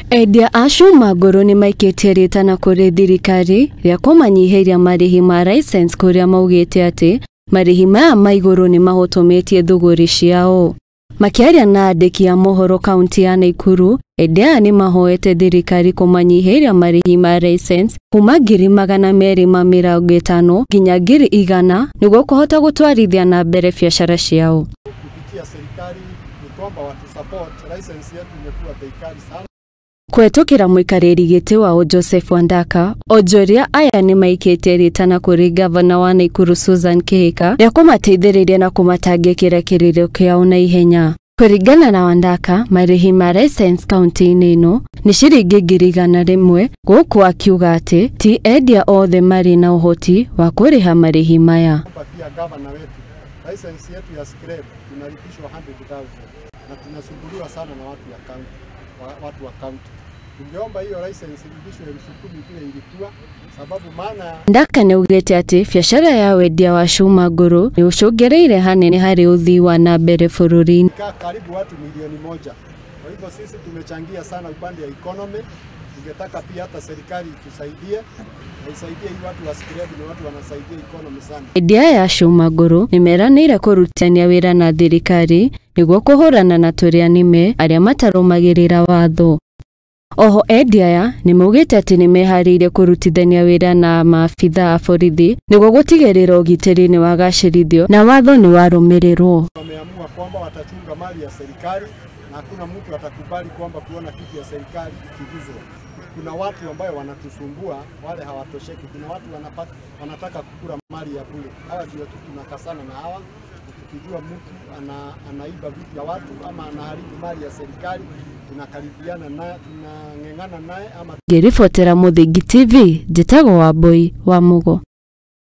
Endia a Cuma Nguru ni maikitie ritana kuri thirikari ria kumanyihiria marihi ma lisence kuria maugite ati marihi ma iguru ni mahotometie thuguri ciao. Makiaria na andiki a mohoro kaunti ya Nakuru, Endia ni mahoete thirikari kumanyihiria marihi ma lisence kuma 250 nginya 100 niguo kuhota gutwarithia na mbere biacara ciao. Kupitia serikali ni kwamba watu support license yetu imekuwa bei kali sana. Kwetukira muikariri giti wao Joseph Wandaka, ojoria aya ni maikite ritana kuri gavana wa Nakuru Susan Kihika ya kumateithiriria na kumatangikira kiriro kiao na ihenya. Kuringana na Wandaka, marihi ma lisence kaunti-ini ino ni ciringi 100 guku akiuga ati ti endia othe mari na uhoti wa kuriha marihi maya. Pia gavana wetu license yetu ya scrap tunalipishwa 100,000 na tunasumbuliwa sana na watu wa county. Tungeomba hiyo license irudishwe 10,000 vile ilikuwa, sababu maana Ndaka ni ugete ati biacara ya wendia wa Cuma Nguru ni ucungereire hanene hari uthii wa na mbere bururi-ini. Karibu watu milioni 1. Kwa hivyo sisi tumechangia sana upande ya economy. Tungetaka pia hata serikali tusaidie, na isaidie hii watu wa scrap, ni watu wanasaidia economy sana. Endia ya Cuma Nguru nimeranire kurutania wira na thirikari niguo kuhurana na turia nime aria matarumagirira watho. Oho Endia ya ni maugite ati ni meharire kurutithania wira na maafitha a borithi niguo gutigirira ugitiri ni wagacirithio na watho ni warumirirwo. Wameamua kwamba watachunga mali ya serikali na hakuna mtu atakubali kwamba kuona kitu ya serikali ikiguzwa. Kuna watu ambao wanatusumbua, wale hawatosheki. Kuna watu wanataka kukula mali ya bure. Hawa ndio tunakasana na hawa. Tukijua mtu anaiba vitu ya watu ama anaharibu mali ya serikali, tunakaribiana naye, tunang'eng'ana naye ama. Ngiribotera Muthingi TV, njitagwo Wambui wa Mugo.